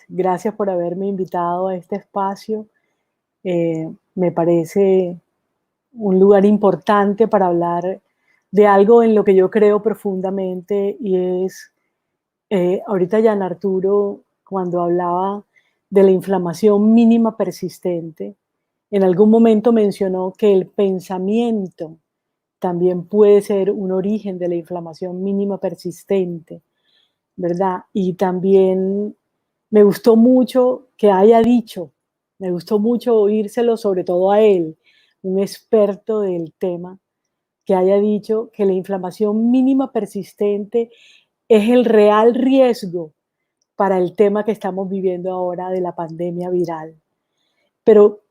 Gracias por haberme invitado a este espacio. Me parece un lugar importante para hablar de algo en lo que yo creo profundamente y es, ahorita Jan Arturo, cuando hablaba de la inflamación mínima persistente, en algún momento mencionó que el pensamiento también puede ser un origen de la inflamación mínima persistente, ¿verdad? Y también me gustó mucho que haya dicho, me gustó mucho oírselo, sobre todo a él, un experto del tema, que haya dicho que la inflamación mínima persistente es el real riesgo para el tema que estamos viviendo ahora de la pandemia viral. Pero,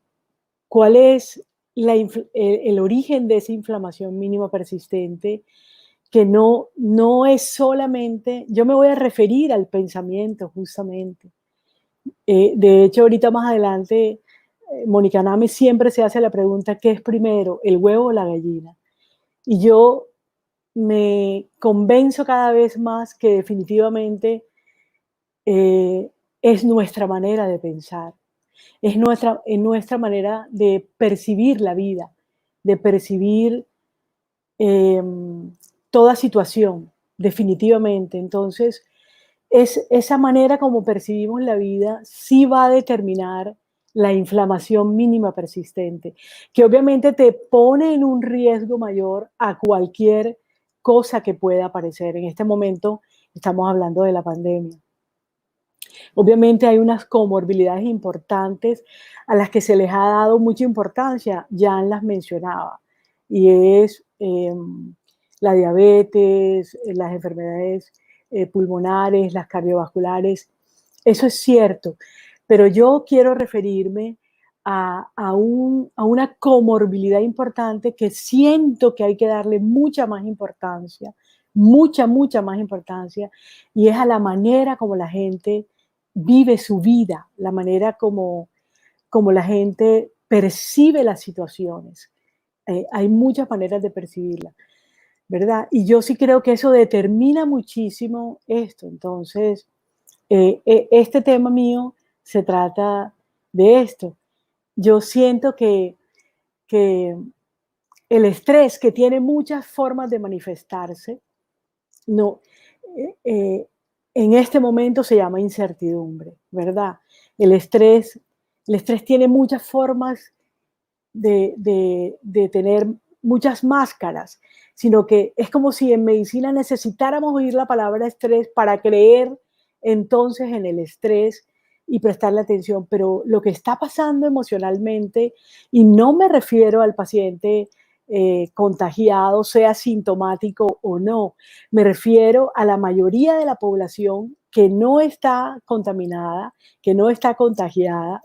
¿cuál es el origen de esa inflamación mínima persistente? Que no es solamente, yo me voy a referir al pensamiento justamente. De hecho, ahorita más adelante, Mónica Name siempre se hace la pregunta, ¿qué es primero, el huevo o la gallina? Y yo me convenzo cada vez más que definitivamente es nuestra manera de pensar, es nuestra manera de percibir la vida, de percibir eh, toda situación, definitivamente. Entonces, es esa manera como percibimos la vida sí va a determinar la inflamación mínima persistente, que obviamente te pone en un riesgo mayor a cualquier cosa que pueda aparecer. En este momento estamos hablando de la pandemia. Obviamente hay unas comorbilidades importantes a las que se les ha dado mucha importancia, ya las mencionaba, y es la diabetes, las enfermedades pulmonares, las cardiovasculares. Eso es cierto, pero yo quiero referirme a una comorbilidad importante que siento que hay que darle mucha más importancia, mucha más importancia, y es a la manera como la gente vive su vida, la manera como la gente percibe las situaciones. Hay muchas maneras de percibirla, ¿verdad? Y yo sí creo que eso determina muchísimo esto. Entonces, este tema mío se trata de esto. Yo siento que el estrés, que tiene muchas formas de manifestarse, no, eh, en este momento se llama incertidumbre, ¿verdad? El estrés, el estrés tiene muchas formas de tener muchas máscaras, sino que es como si en medicina necesitáramos oír la palabra estrés para creer entonces en el estrés y prestarle atención, pero lo que está pasando emocionalmente, y no me refiero al paciente contagiado, sea sintomático o no, me refiero a la mayoría de la población que no está contaminada, que no está contagiada,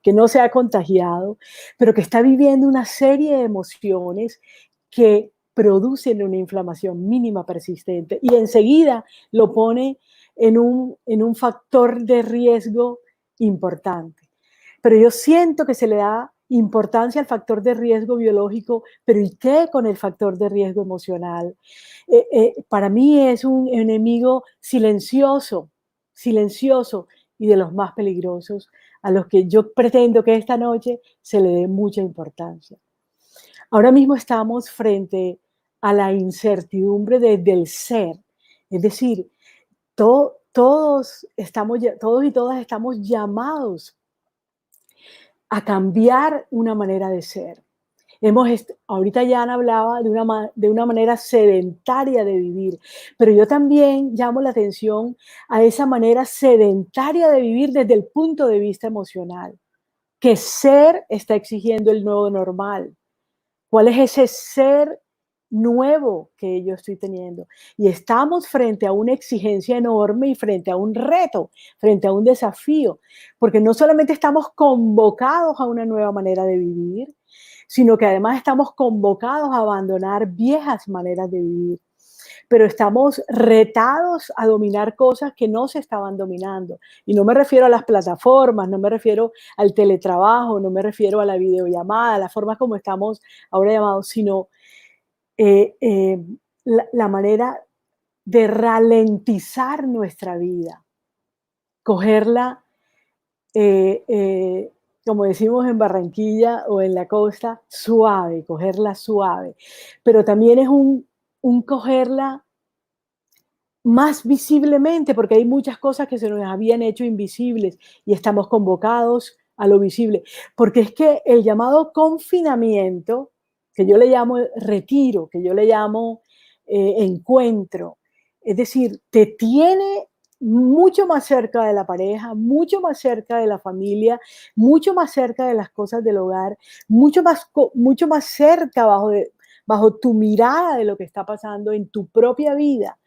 que no se ha contagiado, pero que está viviendo una serie de emociones que producen una inflamación mínima persistente y enseguida lo pone en un factor de riesgo importante. Pero yo siento que se le da importancia al factor de riesgo biológico, pero ¿y qué con el factor de riesgo emocional? Para mí es un enemigo silencioso, silencioso y de los más peligrosos, a los que yo pretendo que esta noche se le dé mucha importancia. Ahora mismo estamos frente a la incertidumbre del ser, es decir, todos y todas estamos llamados a cambiar una manera de ser. Ahorita Jan hablaba de una manera sedentaria de vivir, pero yo también llamo la atención a esa manera sedentaria de vivir desde el punto de vista emocional, que ser está exigiendo el nuevo normal. ¿Cuál es ese ser nuevo que yo estoy teniendo? Y estamos frente a una exigencia enorme y frente a un reto, frente a un desafío, porque no solamente estamos convocados a una nueva manera de vivir, sino que además estamos convocados a abandonar viejas maneras de vivir, pero estamos retados a dominar cosas que no se estaban dominando. Y no me refiero a las plataformas, no me refiero al teletrabajo, no me refiero a la videollamada, a las formas como estamos ahora llamados, sino eh, eh, la manera de ralentizar nuestra vida, cogerla. eh, eh, como decimos en Barranquilla o en la costa, suave, cogerla suave. Pero también es un cogerla más visiblemente, porque hay muchas cosas que se nos habían hecho invisibles y estamos convocados a lo visible. Porque es que el llamado confinamiento, que yo le llamo retiro, que yo le llamo encuentro, es decir, te tiene mucho más cerca de la pareja, mucho más cerca de la familia, mucho más cerca de las cosas del hogar, mucho más cerca bajo tu mirada de lo que está pasando en tu propia vida.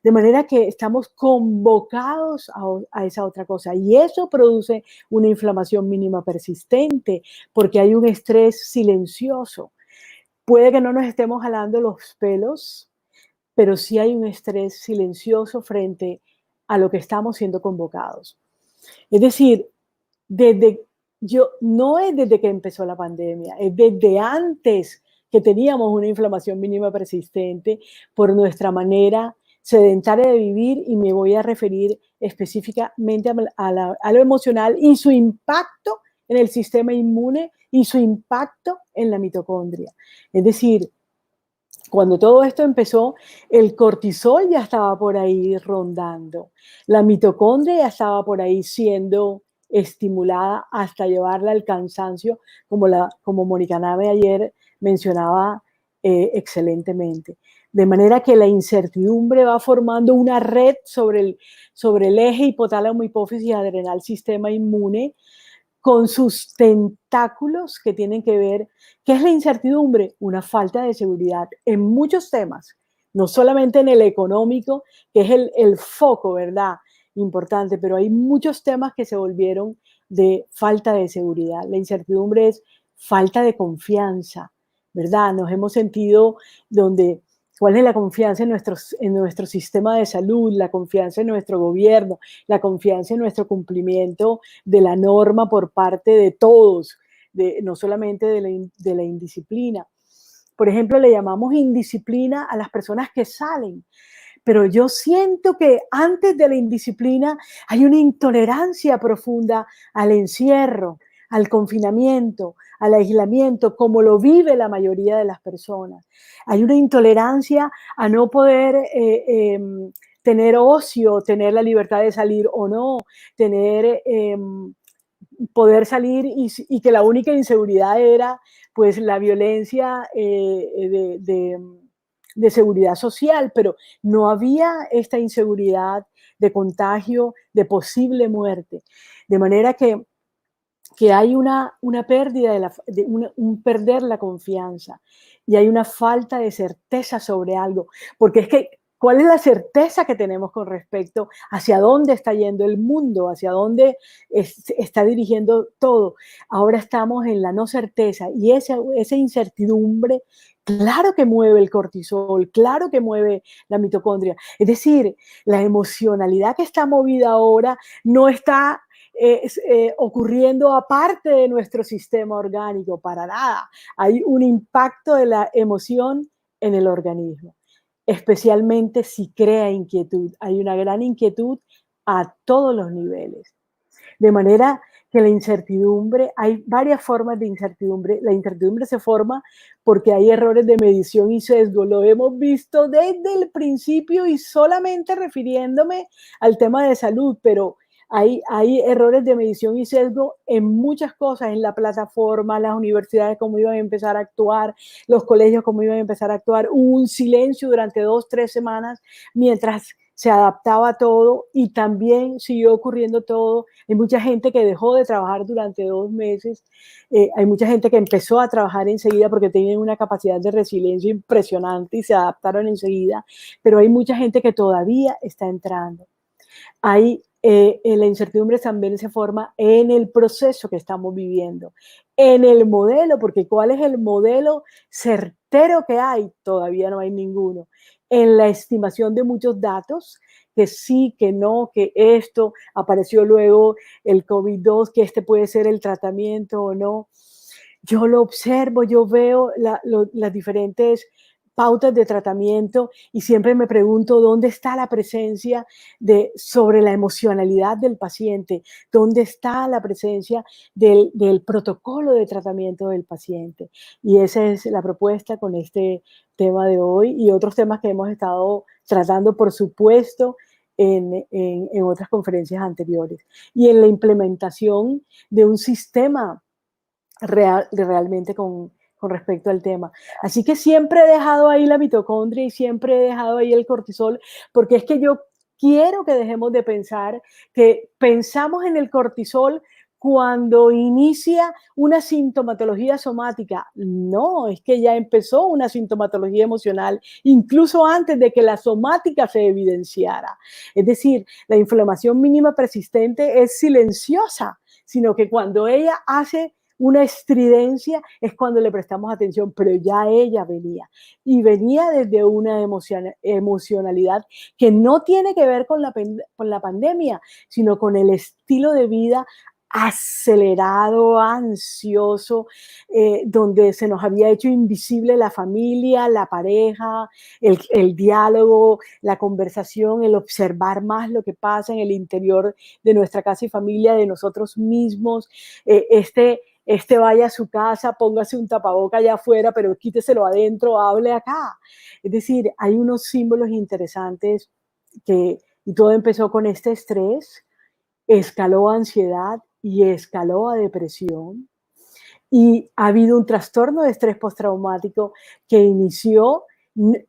De manera que estamos convocados a esa otra cosa y eso produce una inflamación mínima persistente porque hay un estrés silencioso. Puede que no nos estemos jalando los pelos, pero sí hay un estrés silencioso frente a lo que estamos siendo convocados. Es decir, desde no es desde que empezó la pandemia, es desde antes que teníamos una inflamación mínima persistente por nuestra manera sedentaria de vivir y me voy a referir específicamente a lo emocional y su impacto en el sistema inmune y su impacto en la mitocondria. Es decir, cuando todo esto empezó, el cortisol ya estaba por ahí rondando, la mitocondria ya estaba por ahí siendo estimulada hasta llevarla al cansancio, como Mónica Nave ayer mencionaba excelentemente. De manera que la incertidumbre va formando una red sobre el eje hipotálamo, hipófisis, adrenal, sistema inmune, con sus tentáculos que tienen que ver, ¿qué es la incertidumbre? Una falta de seguridad en muchos temas, no solamente en el económico, que es el foco, ¿verdad? Importante, pero hay muchos temas que se volvieron de falta de seguridad. La incertidumbre es falta de confianza, ¿verdad? Nos hemos sentido donde cuál es la confianza en nuestro sistema de salud, la confianza en nuestro gobierno, la confianza en nuestro cumplimiento de la norma por parte de todos, no solamente de la indisciplina. Por ejemplo, le llamamos indisciplina a las personas que salen, pero yo siento que antes de la indisciplina hay una intolerancia profunda al encierro, al confinamiento, al aislamiento, como lo vive la mayoría de las personas. Hay una intolerancia a no poder tener ocio, tener la libertad de salir o no, tener poder salir y que la única inseguridad era pues la violencia de seguridad social, pero no había esta inseguridad de contagio, de posible muerte. De manera que hay una pérdida, un perder la confianza y hay una falta de certeza sobre algo, porque es que, ¿cuál es la certeza que tenemos con respecto hacia dónde está yendo el mundo, hacia dónde está dirigiendo todo? Ahora estamos en la no certeza y esa incertidumbre, claro que mueve el cortisol, claro que mueve la mitocondria. Es decir, la emocionalidad que está movida ahora no está ocurriendo aparte de nuestro sistema orgánico, para nada. Hay un impacto de la emoción en el organismo, especialmente si crea inquietud. Hay una gran inquietud a todos los niveles. De manera que la incertidumbre, hay varias formas de incertidumbre. La incertidumbre se forma porque hay errores de medición y sesgo. Lo hemos visto desde el principio y solamente refiriéndome al tema de salud, pero hay errores de medición y sesgo en muchas cosas, en la plataforma, las universidades cómo iban a empezar a actuar, los colegios cómo iban a empezar a actuar. Hubo un silencio durante 2, 3 semanas mientras se adaptaba todo y también siguió ocurriendo todo. Hay mucha gente que dejó de trabajar durante 2 meses, hay mucha gente que empezó a trabajar enseguida porque tienen una capacidad de resiliencia impresionante y se adaptaron enseguida, pero hay mucha gente que todavía está entrando. Hay la incertidumbre también se forma en el proceso que estamos viviendo, en el modelo, porque ¿cuál es el modelo certero que hay? Todavía no hay ninguno. En la estimación de muchos datos, que sí, que no, que esto, apareció luego el COVID-2, que este puede ser el tratamiento o no. Yo lo observo, yo veo las diferentes pautas de tratamiento y siempre me pregunto dónde está la presencia sobre la emocionalidad del paciente, dónde está la presencia del protocolo de tratamiento del paciente. Y esa es la propuesta con este tema de hoy y otros temas que hemos estado tratando, por supuesto, en otras conferencias anteriores. Y en la implementación de un sistema realmente con respecto al tema. Así que siempre he dejado ahí la mitocondria y siempre he dejado ahí el cortisol, porque es que yo quiero que dejemos de pensar que pensamos en el cortisol cuando inicia una sintomatología somática. No, es que ya empezó una sintomatología emocional, incluso antes de que la somática se evidenciara. Es decir, la inflamación mínima persistente es silenciosa, sino que cuando ella hace una estridencia es cuando le prestamos atención, pero ya ella venía y venía desde una emocionalidad que no tiene que ver con la pandemia, sino con el estilo de vida acelerado, ansioso, donde se nos había hecho invisible la familia, la pareja, el diálogo, la conversación, el observar más lo que pasa en el interior de nuestra casa y familia, de nosotros mismos, vaya a su casa, póngase un tapaboca allá afuera, pero quíteselo adentro, hable acá. Es decir, hay unos símbolos interesantes y todo empezó con este estrés, escaló a ansiedad y escaló a depresión. Y ha habido un trastorno de estrés postraumático que inició,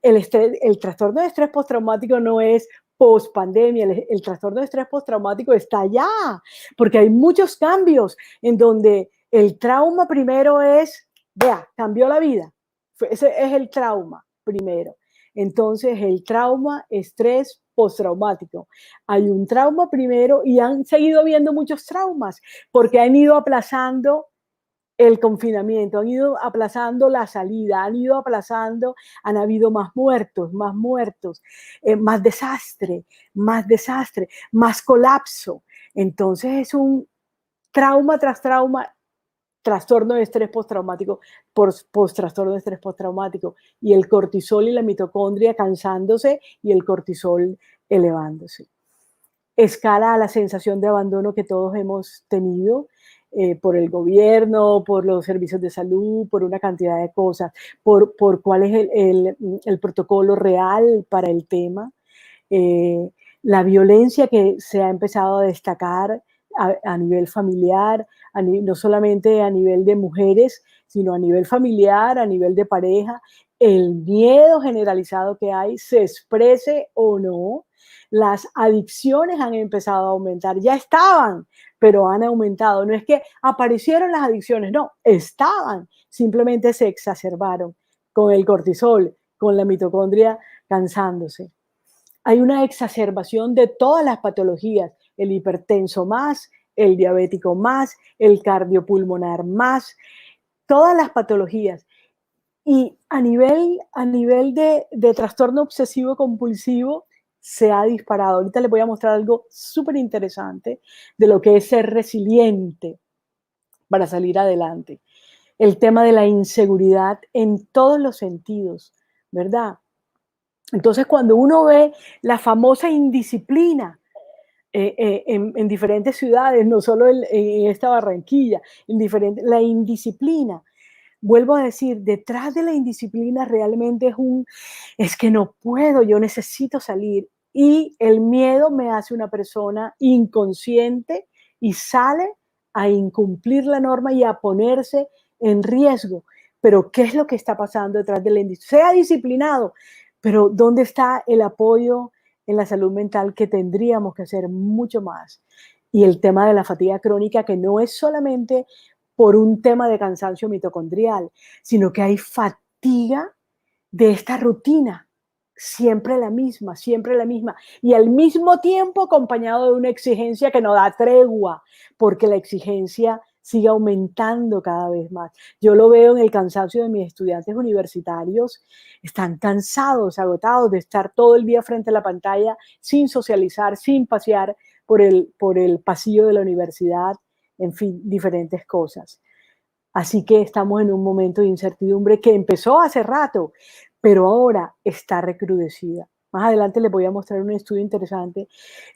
el trastorno de estrés postraumático no es post-pandemia, el trastorno de estrés postraumático está allá, porque hay muchos cambios en donde el trauma primero es, vea, cambió la vida, ese es el trauma primero. Entonces, el trauma, estrés postraumático. Hay un trauma primero y han seguido habiendo muchos traumas porque han ido aplazando el confinamiento, han ido aplazando la salida, han ido aplazando, han habido más muertos, más desastre, más colapso. Entonces es un trauma tras trauma, trastorno de estrés postraumático, post-trastorno de estrés postraumático, y el cortisol y la mitocondria cansándose y el cortisol elevándose. Escala a la sensación de abandono que todos hemos tenido, por el gobierno, por los servicios de salud, por una cantidad de cosas, por cuál es el protocolo real para el tema, la violencia que se ha empezado a destacar a nivel familiar, no solamente a nivel de mujeres, sino a nivel familiar, a nivel de pareja, el miedo generalizado que hay, se exprese o no. Las adicciones han empezado a aumentar, ya estaban, pero han aumentado. No es que aparecieron las adicciones, no, estaban, simplemente se exacerbaron con el cortisol, con la mitocondria cansándose. Hay una exacerbación de todas las patologías, el hipertenso más, el diabético más, el cardiopulmonar más, todas las patologías. Y a nivel de trastorno obsesivo compulsivo, se ha disparado. Ahorita les voy a mostrar algo súper interesante de lo que es ser resiliente para salir adelante. El tema de la inseguridad en todos los sentidos, ¿verdad? Entonces, cuando uno ve la famosa indisciplina en diferentes ciudades, no solo en esta Barranquilla, la indisciplina, vuelvo a decir, detrás de la indisciplina realmente es que no puedo, yo necesito salir. Y el miedo me hace una persona inconsciente y sale a incumplir la norma y a ponerse en riesgo. Pero ¿qué es lo que está pasando detrás de la indisciplina? Sea disciplinado, pero ¿dónde está el apoyo en la salud mental que tendríamos que hacer mucho más? Y el tema de la fatiga crónica, que no es solamente por un tema de cansancio mitocondrial, sino que hay fatiga de esta rutina, siempre la misma, y al mismo tiempo acompañado de una exigencia que no da tregua, porque la exigencia sigue aumentando cada vez más. Yo lo veo en el cansancio de mis estudiantes universitarios, están cansados, agotados de estar todo el día frente a la pantalla, sin socializar, sin pasear por el pasillo de la universidad, en fin, diferentes cosas. Así que estamos en un momento de incertidumbre que empezó hace rato, pero ahora está recrudecida. Más adelante les voy a mostrar un estudio interesante,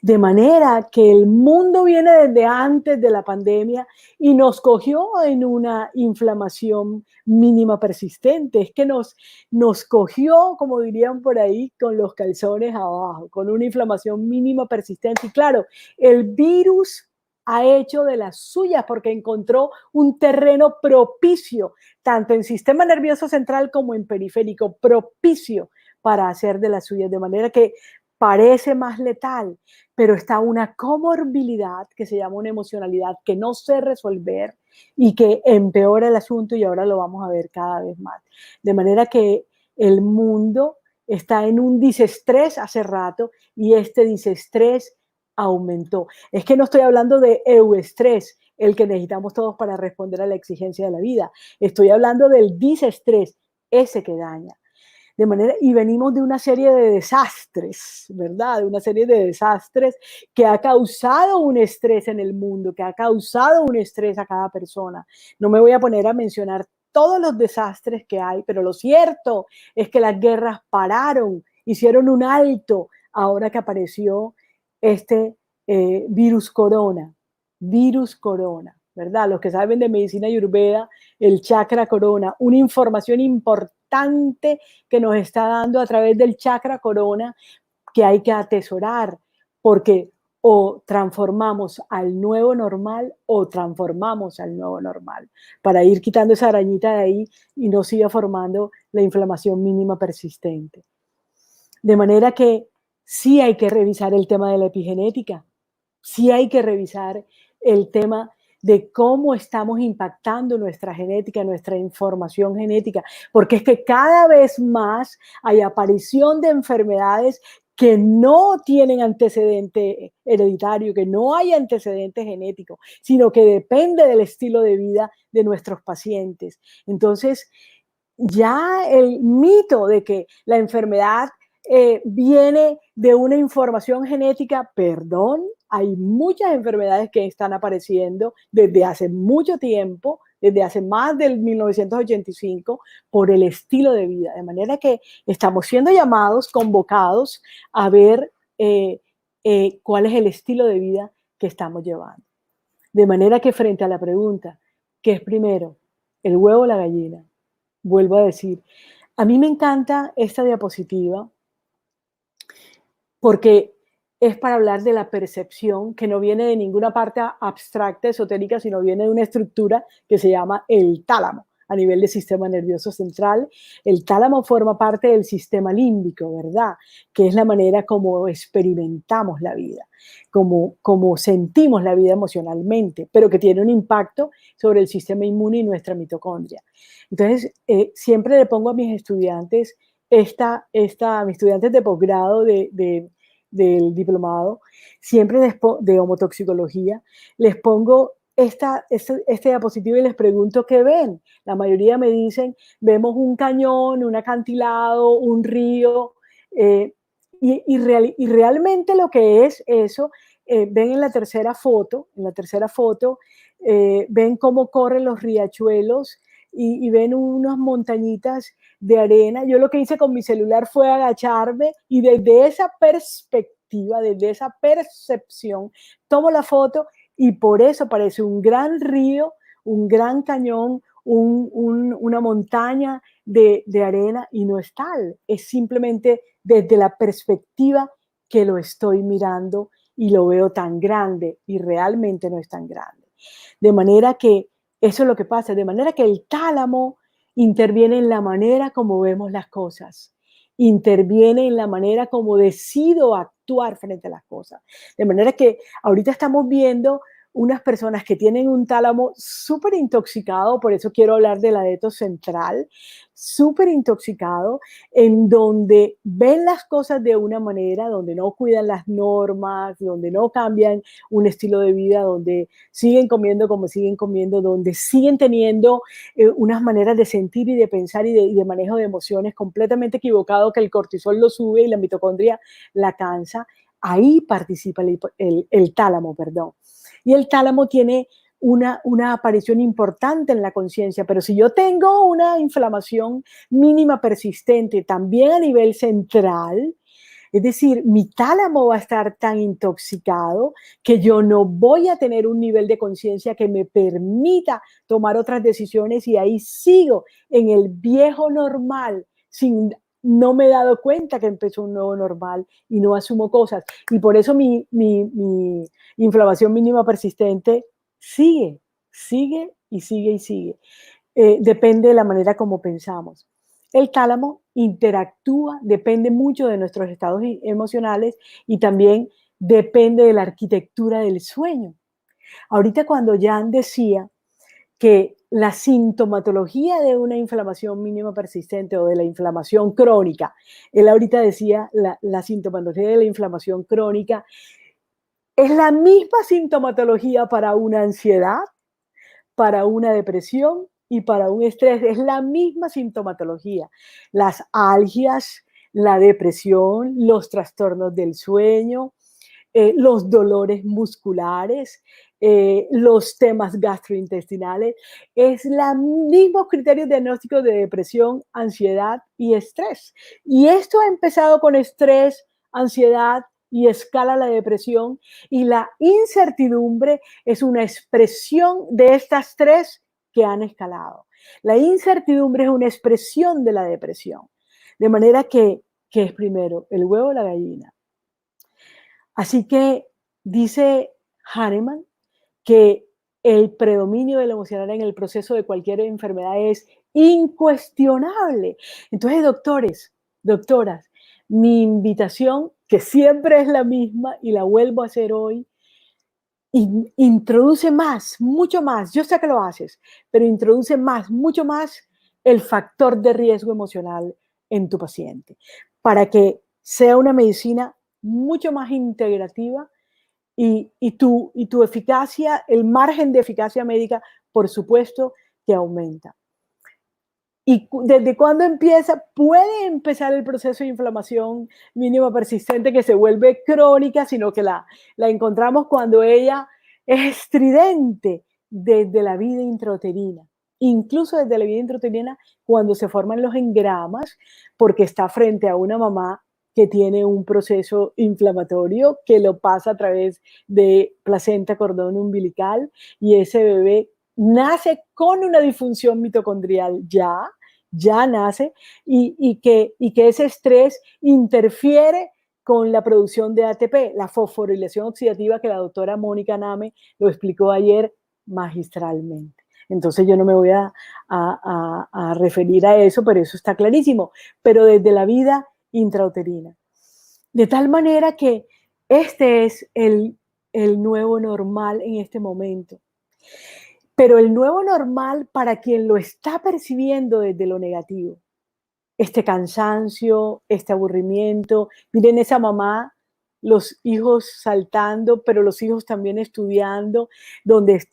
de manera que el mundo viene desde antes de la pandemia y nos cogió en una inflamación mínima persistente. Es que nos cogió, como dirían por ahí, con los calzones abajo, con una inflamación mínima persistente. Y claro, el virus ha hecho de las suyas porque encontró un terreno propicio, tanto en sistema nervioso central como en periférico, propicio para hacer de las suyas, de manera que parece más letal, pero está una comorbilidad que se llama una emocionalidad que no sé resolver y que empeora el asunto, y ahora lo vamos a ver cada vez más. De manera que el mundo está en un disestrés hace rato y este disestrés aumentó. Es que no estoy hablando de euestrés, el que necesitamos todos para responder a la exigencia de la vida. Estoy hablando del disestrés, ese que daña. De manera, y venimos de una serie de desastres, ¿verdad? De una serie de desastres que ha causado un estrés en el mundo, que ha causado un estrés a cada persona. No me voy a poner a mencionar todos los desastres que hay, pero lo cierto es que las guerras pararon, hicieron un alto ahora que apareció este virus corona, ¿verdad? Los que saben de medicina ayurveda, el chakra corona, una información importante que nos está dando a través del chakra corona que hay que atesorar, porque o transformamos al nuevo normal o transformamos al nuevo normal, para ir quitando esa arañita de ahí y no siga formando la inflamación mínima persistente. De manera que sí hay que revisar el tema de la epigenética, sí hay que revisar el tema de cómo estamos impactando nuestra genética, nuestra información genética, porque es que cada vez más hay aparición de enfermedades que no tienen antecedente hereditario, que no hay antecedente genético, sino que depende del estilo de vida de nuestros pacientes. Entonces, ya el mito de que la enfermedad viene de una información genética, perdón, hay muchas enfermedades que están apareciendo desde hace mucho tiempo, desde hace más del 1985, por el estilo de vida. De manera que estamos siendo llamados, convocados a ver cuál es el estilo de vida que estamos llevando. De manera que frente a la pregunta, ¿qué es primero, el huevo o la gallina? Vuelvo a decir, a mí me encanta esta diapositiva porque es para hablar de la percepción que no viene de ninguna parte abstracta, esotérica, sino viene de una estructura que se llama el tálamo a nivel del sistema nervioso central. El tálamo forma parte del sistema límbico, ¿verdad? Que es la manera como experimentamos la vida, como sentimos la vida emocionalmente, pero que tiene un impacto sobre el sistema inmune y nuestra mitocondria. Entonces, siempre le pongo a mis estudiantes, a mis estudiantes de posgrado del diplomado, siempre de homotoxicología, les pongo este diapositivo y les pregunto qué ven. La mayoría me dicen, vemos un cañón, un acantilado, un río, y realmente lo que es eso, ven en la tercera foto, ven cómo corren los riachuelos y ven unas montañitas de arena. Yo lo que hice con mi celular fue agacharme y desde esa perspectiva, desde esa percepción, tomo la foto y por eso parece un gran río, un gran cañón, una montaña de arena, y no es tal, es simplemente desde la perspectiva que lo estoy mirando y lo veo tan grande y realmente no es tan grande. De manera que eso es lo que pasa, de manera que el tálamo interviene en la manera como vemos las cosas, interviene en la manera como decido actuar frente a las cosas. De manera que ahorita estamos viendo unas personas que tienen un tálamo súper intoxicado, por eso quiero hablar del adeto central, súper intoxicado, en donde ven las cosas de una manera, donde no cuidan las normas, donde no cambian un estilo de vida, donde siguen comiendo como siguen comiendo, donde siguen teniendo unas maneras de sentir y de pensar y de manejo de emociones completamente equivocado, que el cortisol lo sube y la mitocondria la cansa. Ahí participa el tálamo, perdón. Y el tálamo tiene una aparición importante en la conciencia, pero si yo tengo una inflamación mínima persistente también a nivel central, es decir, mi tálamo va a estar tan intoxicado que yo no voy a tener un nivel de conciencia que me permita tomar otras decisiones y ahí sigo en el viejo normal sin no me he dado cuenta que empezó un nuevo normal y no asumo cosas. Y por eso mi inflamación mínima persistente sigue, sigue y sigue y sigue. Depende de la manera como pensamos. El tálamo interactúa, depende mucho de nuestros estados emocionales y también depende de la arquitectura del sueño. Ahorita cuando Jan decía que la sintomatología de una inflamación mínima persistente o de la inflamación crónica, él ahorita decía la sintomatología de la inflamación crónica es la misma sintomatología para una ansiedad, para una depresión y para un estrés. Es la misma sintomatología. Las algias, la depresión, los trastornos del sueño, los dolores musculares, los temas gastrointestinales. Es el mismo criterio diagnóstico de depresión, ansiedad y estrés. Y esto ha empezado con estrés, ansiedad y escala la depresión. Y la incertidumbre es una expresión de estas tres que han escalado. La incertidumbre es una expresión de la depresión. De manera que ¿qué es primero, el huevo o la gallina? Así que dice Hahnemann que el predominio del emocional en el proceso de cualquier enfermedad es incuestionable. Entonces, doctores, doctoras, mi invitación, que siempre es la misma y la vuelvo a hacer hoy, introduce más, mucho más, yo sé que lo haces, pero introduce más, mucho más el factor de riesgo emocional en tu paciente, para que sea una medicina mucho más integrativa y tu eficacia, el margen de eficacia médica, por supuesto, que aumenta. ¿Y desde cuándo empieza? Puede empezar el proceso de inflamación mínima persistente que se vuelve crónica, sino que la encontramos cuando ella es estridente desde la vida intrauterina. Incluso desde la vida intrauterina, cuando se forman los engramas, porque está frente a una mamá que tiene un proceso inflamatorio que lo pasa a través de placenta, cordón umbilical, y ese bebé nace con una disfunción mitocondrial ya nace, y que ese estrés interfiere con la producción de ATP, la fosforilación oxidativa que la doctora Mónica Name lo explicó ayer magistralmente. Entonces yo no me voy a referir a eso, pero eso está clarísimo, pero desde la vida intrauterina. De tal manera que este es el nuevo normal en este momento. Pero el nuevo normal para quien lo está percibiendo desde lo negativo, este cansancio, este aburrimiento, miren esa mamá, los hijos saltando, pero los hijos también estudiando, donde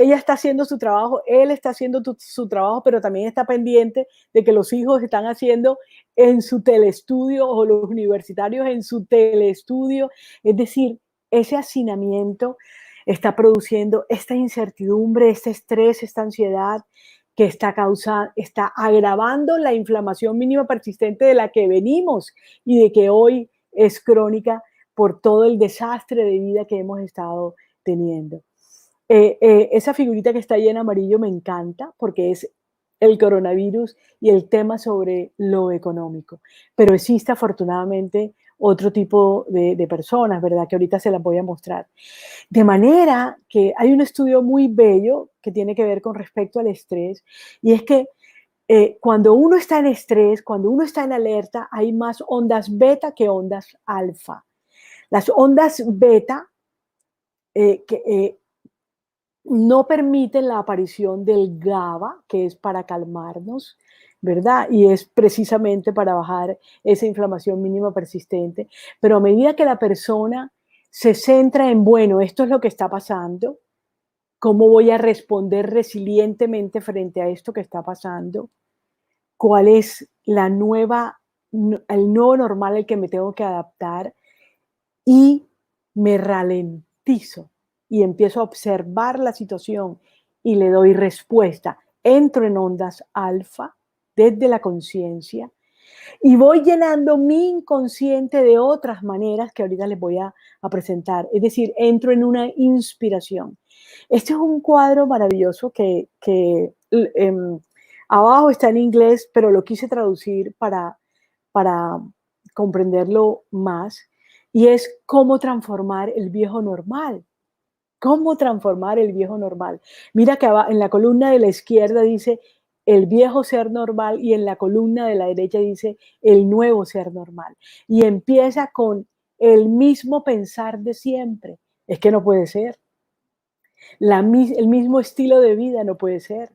ella está haciendo su trabajo, él está haciendo su trabajo, pero también está pendiente de que los hijos están haciendo en su telestudio o los universitarios en su telestudio. Es decir, ese hacinamiento está produciendo esta incertidumbre, este estrés, esta ansiedad que está agravando la inflamación mínima persistente de la que venimos y de que hoy es crónica por todo el desastre de vida que hemos estado teniendo. Esa figurita que está ahí en amarillo me encanta porque es el coronavirus y el tema sobre lo económico. Pero existe afortunadamente otro tipo de personas, ¿verdad? Que ahorita se las voy a mostrar. De manera que hay un estudio muy bello que tiene que ver con respecto al estrés, y es que cuando uno está en estrés, cuando uno está en alerta, hay más ondas beta que ondas alfa. Las ondas beta no permiten la aparición del GABA, que es para calmarnos, ¿verdad? Y es precisamente para bajar esa inflamación mínima persistente. Pero a medida que la persona se centra en, bueno, esto es lo que está pasando, ¿cómo voy a responder resilientemente frente a esto que está pasando? ¿Cuál es el nuevo normal al que me tengo que adaptar? Y me ralentizo y empiezo a observar la situación y le doy respuesta, entro en ondas alfa desde la conciencia y voy llenando mi inconsciente de otras maneras que ahorita les voy a presentar. Es decir, entro en una inspiración. Este es un cuadro maravilloso que abajo está en inglés, pero lo quise traducir para comprenderlo más, y es cómo transformar el viejo normal. ¿Cómo transformar el viejo normal? Mira que en la columna de la izquierda dice el viejo ser normal y en la columna de la derecha dice el nuevo ser normal. Y empieza con el mismo pensar de siempre. Es que no puede ser. El mismo estilo de vida no puede ser.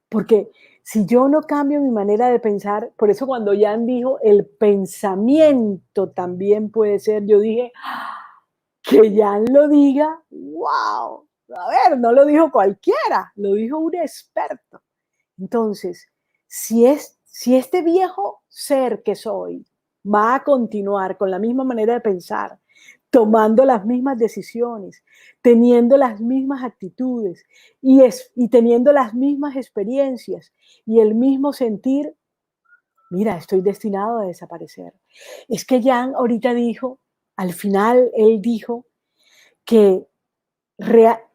Porque si yo no cambio mi manera de pensar, por eso cuando Jan dijo el pensamiento también puede ser, yo dije, que Jan lo diga, wow, a ver, no lo dijo cualquiera, lo dijo un experto. Entonces, si este viejo ser que soy va a continuar con la misma manera de pensar, tomando las mismas decisiones, teniendo las mismas actitudes y teniendo las mismas experiencias y el mismo sentir, mira, estoy destinado a desaparecer. Es que Jan ahorita dijo, al final él dijo que,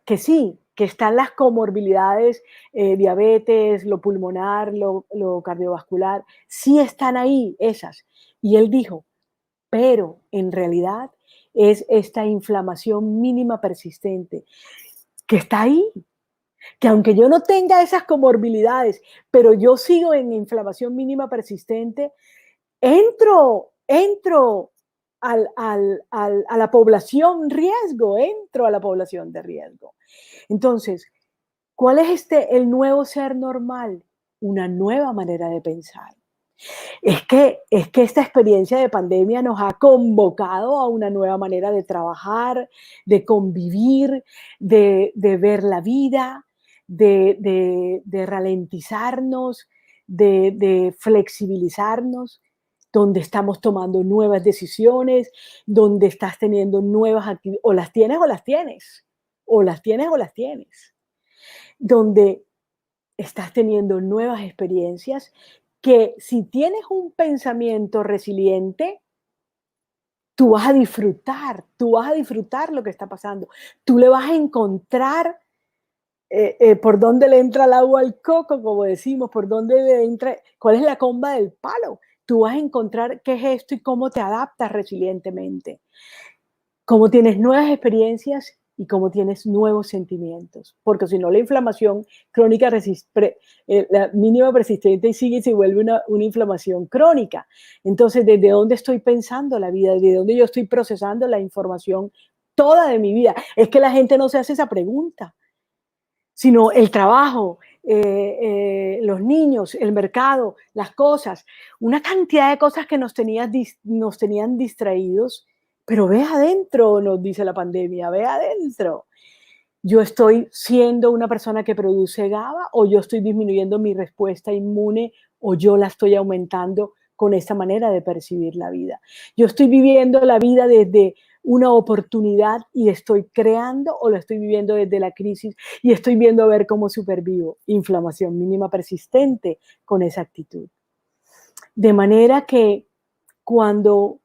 que sí, que están las comorbilidades, diabetes, lo pulmonar, lo cardiovascular, sí están ahí esas. Y él dijo, pero en realidad es esta inflamación mínima persistente que está ahí, que aunque yo no tenga esas comorbilidades, pero yo sigo en inflamación mínima persistente, entro a la población riesgo, entro a la población de riesgo. Entonces, ¿cuál es el nuevo ser normal? Una nueva manera de pensar. Es que esta experiencia de pandemia nos ha convocado a una nueva manera de trabajar, de convivir, de ver la vida, de ralentizarnos, de flexibilizarnos, donde estamos tomando nuevas decisiones, donde estás teniendo nuevas actividades, o las tienes o las tienes, o las tienes o las tienes, donde estás teniendo nuevas experiencias que si tienes un pensamiento resiliente, tú vas a disfrutar lo que está pasando, tú le vas a encontrar por dónde le entra el agua al coco, como decimos, por dónde le entra, cuál es la comba del palo, tú vas a encontrar qué es esto y cómo te adaptas resilientemente, cómo tienes nuevas experiencias y cómo tienes nuevos sentimientos. Porque si no, la inflamación crónica, la mínima persistente y sigue y se vuelve una inflamación crónica. Entonces, ¿desde dónde estoy pensando la vida? ¿Desde dónde yo estoy procesando la información toda de mi vida? Es que la gente no se hace esa pregunta, sino el trabajo, los niños, el mercado, las cosas, una cantidad de cosas que nos tenían distraídos, pero ve adentro, nos dice la pandemia, ve adentro. ¿Yo estoy siendo una persona que produce GABA o yo estoy disminuyendo mi respuesta inmune o yo la estoy aumentando con esta manera de percibir la vida? Yo estoy viviendo la vida desde una oportunidad y estoy creando o lo estoy viviendo desde la crisis y estoy viendo a ver cómo supervivo. Inflamación mínima persistente con esa actitud. De manera que cuando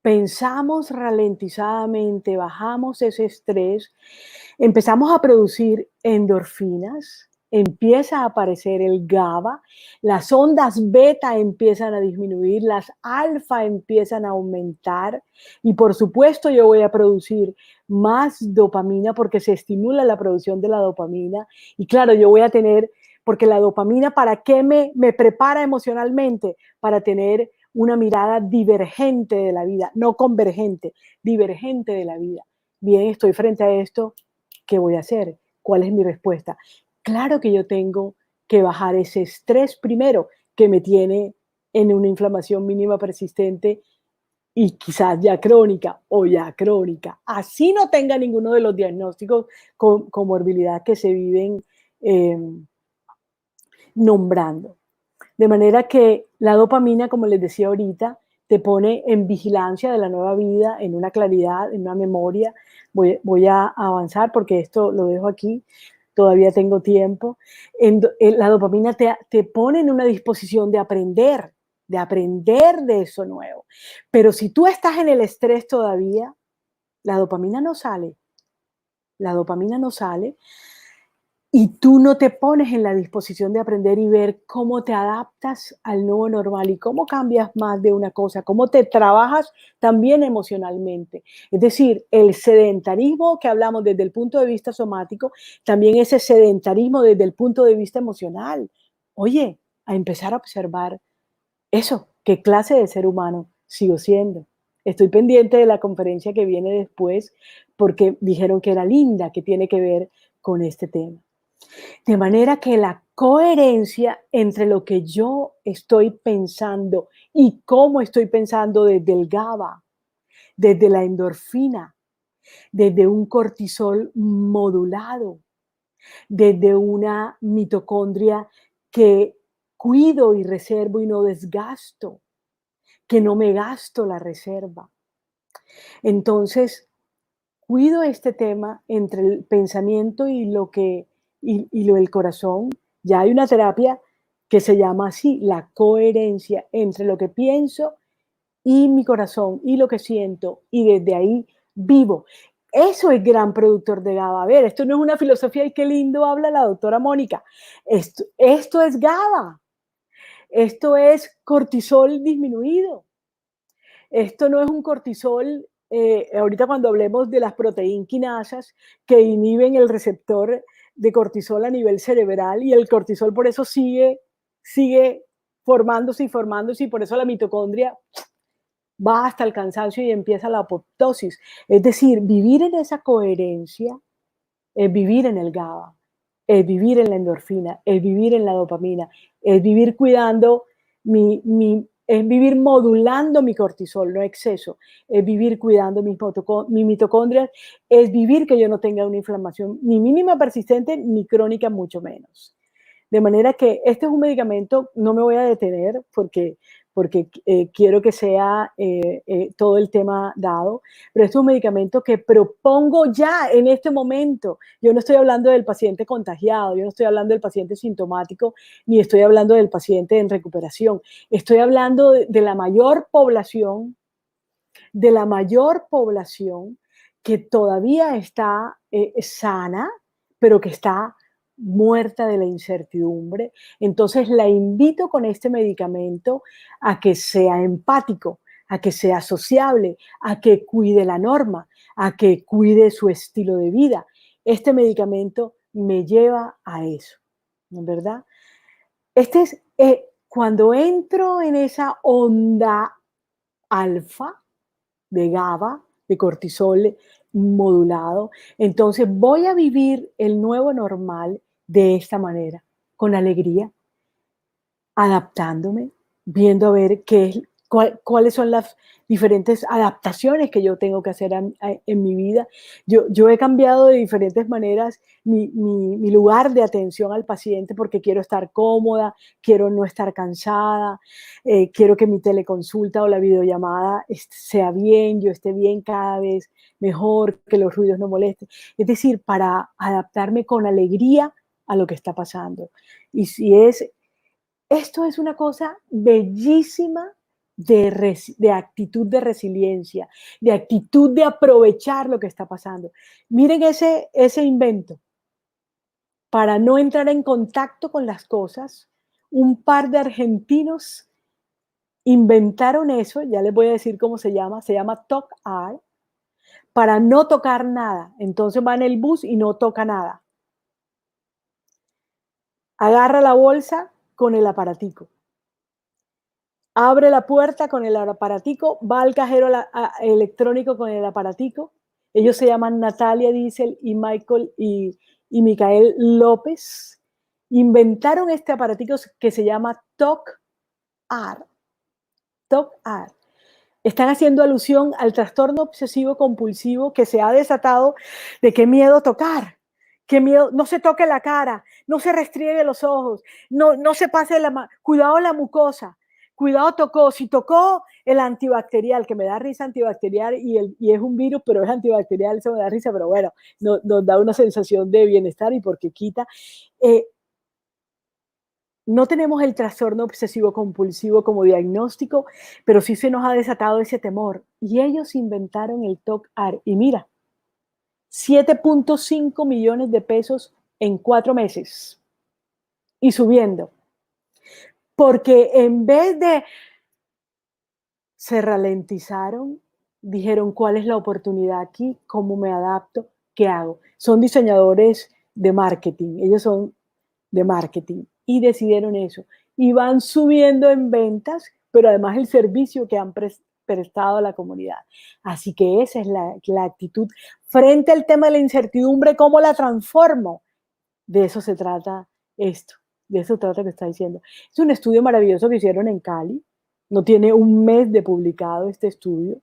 pensamos ralentizadamente, bajamos ese estrés, empezamos a producir endorfinas, empieza a aparecer el GABA, las ondas beta empiezan a disminuir, las alfa empiezan a aumentar y por supuesto yo voy a producir más dopamina porque se estimula la producción de la dopamina y claro, yo voy a tener, porque la dopamina, ¿para qué me prepara emocionalmente? Para tener una mirada divergente de la vida, no convergente, divergente de la vida. Bien, estoy frente a esto, ¿qué voy a hacer? ¿Cuál es mi respuesta? Claro que yo tengo que bajar ese estrés primero que me tiene en una inflamación mínima persistente y quizás ya crónica o ya crónica. Así no tenga ninguno de los diagnósticos con comorbilidad que se viven eh, nombrando. De manera que la dopamina, como les decía ahorita, te pone en vigilancia de la nueva vida, en una claridad, en una memoria, voy a avanzar porque esto lo dejo aquí, todavía tengo tiempo. La dopamina te pone en una disposición de aprender de eso nuevo. Pero si tú estás en el estrés todavía, la dopamina no sale. La dopamina no sale y tú no te pones en la disposición de aprender y ver cómo te adaptas al nuevo normal y cómo cambias más de una cosa, cómo te trabajas también emocionalmente. Es decir, el sedentarismo que hablamos desde el punto de vista somático, también ese sedentarismo desde el punto de vista emocional. Oye, a empezar a observar eso, qué clase de ser humano sigo siendo. Estoy pendiente de la conferencia que viene después porque dijeron que era linda, que tiene que ver con este tema. De manera que la coherencia entre lo que yo estoy pensando y cómo estoy pensando desde el GABA, desde la endorfina, desde un cortisol modulado, desde una mitocondria que cuido y reservo y no desgasto, que no me gasto la reserva. Entonces, cuido este tema entre el pensamiento y lo del corazón. Ya hay una terapia que se llama así, la coherencia entre lo que pienso y mi corazón y lo que siento, y desde ahí vivo. Eso es gran productor de GABA. A ver, esto no es una filosofía y qué lindo habla la doctora Mónica. Esto es GABA. Esto es cortisol disminuido. Esto no es un cortisol, ahorita cuando hablemos de las proteinquinasas que inhiben el receptor de cortisol a nivel cerebral y el cortisol por eso sigue formándose y formándose y por eso la mitocondria va hasta el cansancio y empieza la apoptosis. Es decir, vivir en esa coherencia es vivir en el GABA, es vivir en la endorfina, es vivir en la dopamina, es vivir cuidando es vivir modulando mi cortisol, no exceso, es vivir cuidando mi mitocondrias, es vivir que yo no tenga una inflamación ni mínima persistente ni crónica, mucho menos. De manera que este es un medicamento, no me voy a detener porque quiero que sea todo el tema dado, pero este es un medicamento que propongo ya en este momento. Yo no estoy hablando del paciente contagiado, yo no estoy hablando del paciente sintomático, ni estoy hablando del paciente en recuperación. Estoy hablando de la mayor población que todavía está sana, pero que está muerta de la incertidumbre. Entonces la invito con este medicamento a que sea empático, a que sea sociable, a que cuide la norma, a que cuide su estilo de vida. Este medicamento me lleva a eso, ¿no es verdad? Este es cuando entro en esa onda alfa de GABA, de cortisol modulado, entonces voy a vivir el nuevo normal de esta manera, con alegría, adaptándome, viendo a ver cuáles son las diferentes adaptaciones que yo tengo que hacer en mi vida. Yo he cambiado de diferentes maneras mi lugar de atención al paciente porque quiero estar cómoda, quiero no estar cansada, quiero que mi teleconsulta o la videollamada sea bien, yo esté bien cada vez mejor, que los ruidos no molesten. Es decir, para adaptarme con alegría a lo que está pasando. Y si esto es una cosa bellísima de actitud de resiliencia, de actitud de aprovechar lo que está pasando. Miren ese invento. Para no entrar en contacto con las cosas, un par de argentinos inventaron eso, ya les voy a decir cómo se llama Talk Art, para no tocar nada. Entonces va en el bus y no toca nada. Agarra la bolsa con el aparatico. Abre la puerta con el aparatico, va al cajero electrónico con el aparatico. Ellos se llaman Natalia Diesel y Micael López. Inventaron este aparatico que se llama Talk Art. Talk Art. Están haciendo alusión al trastorno obsesivo compulsivo que se ha desatado de qué miedo tocar. Qué miedo, no se toque la cara, no se restriegue los ojos, no se pase cuidado la mucosa. Cuidado, tocó. Si tocó, el antibacterial, que me da risa antibacterial y es un virus, pero es antibacterial, eso me da risa, pero bueno, nos da una sensación de bienestar y porque quita. No tenemos el trastorno obsesivo compulsivo como diagnóstico, pero sí se nos ha desatado ese temor. Y ellos inventaron el TOC-AR. Y mira, 7.5 millones de pesos en 4 meses y subiendo. Porque en vez de se ralentizaron, dijeron cuál es la oportunidad aquí, cómo me adapto, qué hago. Son diseñadores de marketing, ellos son de marketing y decidieron eso. Y van subiendo en ventas, pero además el servicio que han prestado a la comunidad. Así que esa es la actitud frente al tema de la incertidumbre, ¿cómo la transformo? De eso se trata esto, de eso trata que está diciendo. Es un estudio maravilloso que hicieron en Cali, no tiene un mes de publicado este estudio.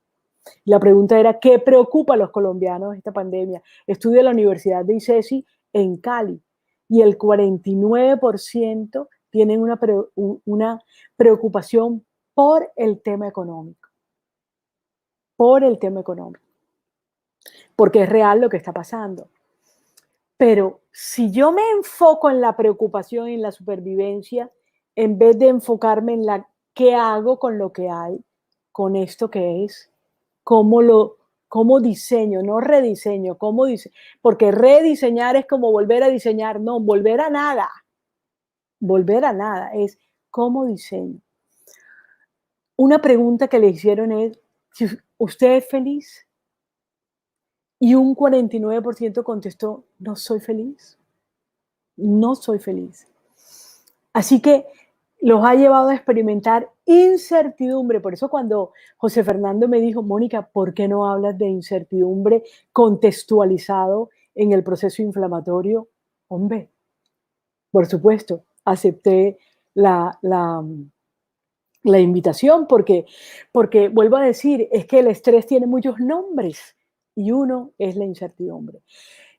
La pregunta era, ¿qué preocupa a los colombianos esta pandemia? Estudio de la Universidad de ICESI en Cali y el 49% tienen una preocupación por el tema económico, porque es real lo que está pasando. Pero si yo me enfoco en la preocupación y en la supervivencia, en vez de enfocarme en qué hago con lo que hay, con esto que es, cómo diseño, no rediseño, porque rediseñar es como volver a diseñar, no, volver a nada, es cómo diseño. Una pregunta que le hicieron es, si ¿usted es feliz? Y un 49% contestó, no soy feliz. No soy feliz. Así que los ha llevado a experimentar incertidumbre. Por eso cuando José Fernando me dijo, Mónica, ¿por qué no hablas de incertidumbre contextualizado en el proceso inflamatorio? Hombre, por supuesto, acepté la invitación porque vuelvo a decir, es que el estrés tiene muchos nombres y uno es la incertidumbre.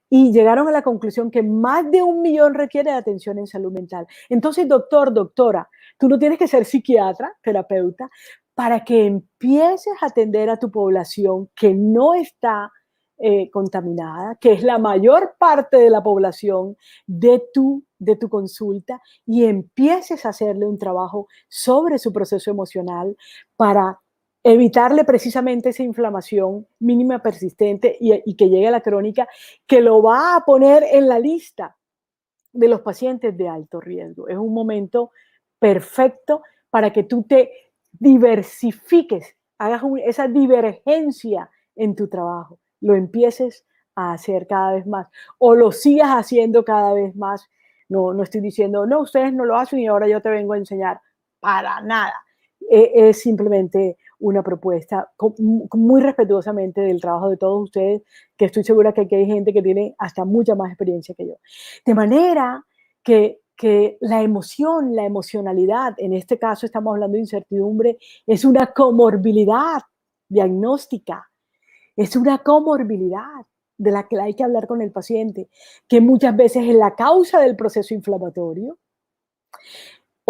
Y llegaron a la conclusión que más de 1 millón requiere de atención en salud mental. Entonces, doctor, doctora, tú no tienes que ser psiquiatra, terapeuta, para que empieces a atender a tu población que no está contaminada, que es la mayor parte de la población de tu consulta, y empieces a hacerle un trabajo sobre su proceso emocional para evitarle precisamente esa inflamación mínima persistente y que llegue a la crónica, que lo va a poner en la lista de los pacientes de alto riesgo. Es un momento perfecto para que tú te diversifiques, hagas esa divergencia en tu trabajo, lo empieces a hacer cada vez más o lo sigas haciendo cada vez más. No estoy diciendo, no, ustedes no lo hacen y ahora yo te vengo a enseñar. Para nada. Es simplemente una propuesta muy respetuosamente del trabajo de todos ustedes, que estoy segura que aquí hay gente que tiene hasta mucha más experiencia que yo. De manera que la emoción, la emocionalidad, en este caso estamos hablando de incertidumbre, es una comorbilidad diagnóstica, es una comorbilidad de la que hay que hablar con el paciente, que muchas veces es la causa del proceso inflamatorio,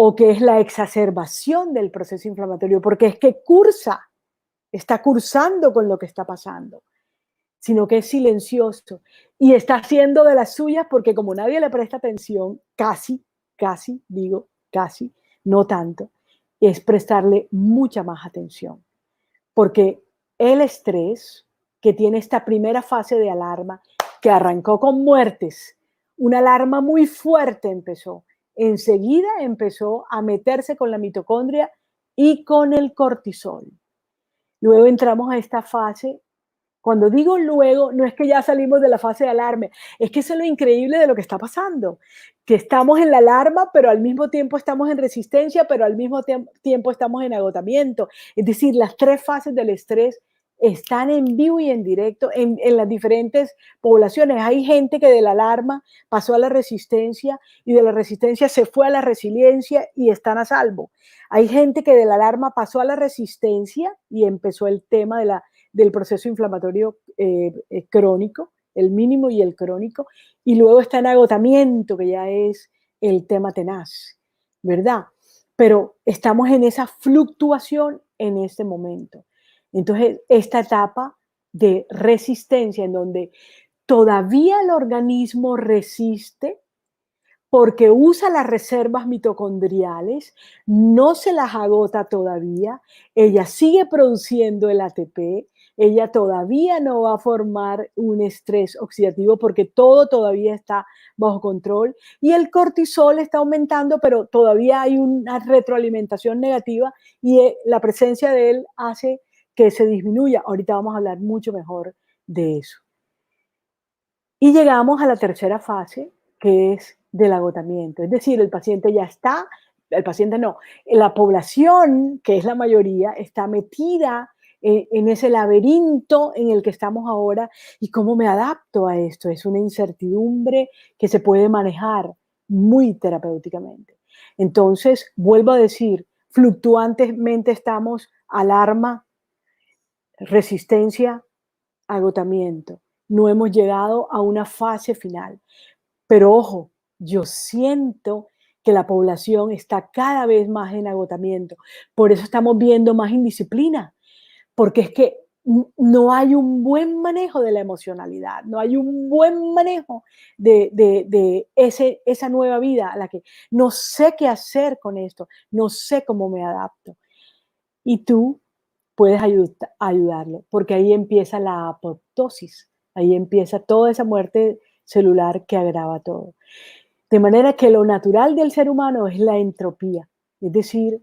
o que es la exacerbación del proceso inflamatorio, porque es que está cursando con lo que está pasando, sino que es silencioso y está haciendo de las suyas porque como nadie le presta atención, casi, no tanto, es prestarle mucha más atención. Porque el estrés que tiene esta primera fase de alarma, que arrancó con muertes, una alarma muy fuerte empezó, enseguida empezó a meterse con la mitocondria y con el cortisol. Luego entramos a esta fase. Cuando digo luego, no es que ya salimos de la fase de alarma, es que eso es lo increíble de lo que está pasando, que estamos en la alarma, pero al mismo tiempo estamos en resistencia, pero al mismo tiempo estamos en agotamiento. Es decir, las 3 fases del estrés están en vivo y en directo en las diferentes poblaciones. Hay gente que de la alarma pasó a la resistencia y de la resistencia se fue a la resiliencia y están a salvo. Hay gente que de la alarma pasó a la resistencia y empezó el tema del proceso inflamatorio crónico, el mínimo y el crónico, y luego está en agotamiento, que ya es el tema tenaz, ¿verdad? Pero estamos en esa fluctuación en este momento. Entonces, esta etapa de resistencia en donde todavía el organismo resiste porque usa las reservas mitocondriales, no se las agota todavía, ella sigue produciendo el ATP, ella todavía no va a formar un estrés oxidativo porque todo todavía está bajo control y el cortisol está aumentando, pero todavía hay una retroalimentación negativa y la presencia de él hace que se disminuya. Ahorita vamos a hablar mucho mejor de eso. Y llegamos a la tercera fase, que es del agotamiento. Es decir, el paciente ya está, el paciente no, la población, que es la mayoría, está metida en ese laberinto en el que estamos ahora. ¿Y cómo me adapto a esto? Es una incertidumbre que se puede manejar muy terapéuticamente. Entonces, vuelvo a decir, fluctuantemente estamos alarma, resistencia, agotamiento. No hemos llegado a una fase final. Pero ojo, yo siento que la población está cada vez más en agotamiento. Por eso estamos viendo más indisciplina, porque es que no hay un buen manejo de la emocionalidad, no hay un buen manejo de esa nueva vida a la que no sé qué hacer con esto, no sé cómo me adapto. Y tú puedes ayudarlo, porque ahí empieza la apoptosis, ahí empieza toda esa muerte celular que agrava todo. De manera que lo natural del ser humano es la entropía, es decir,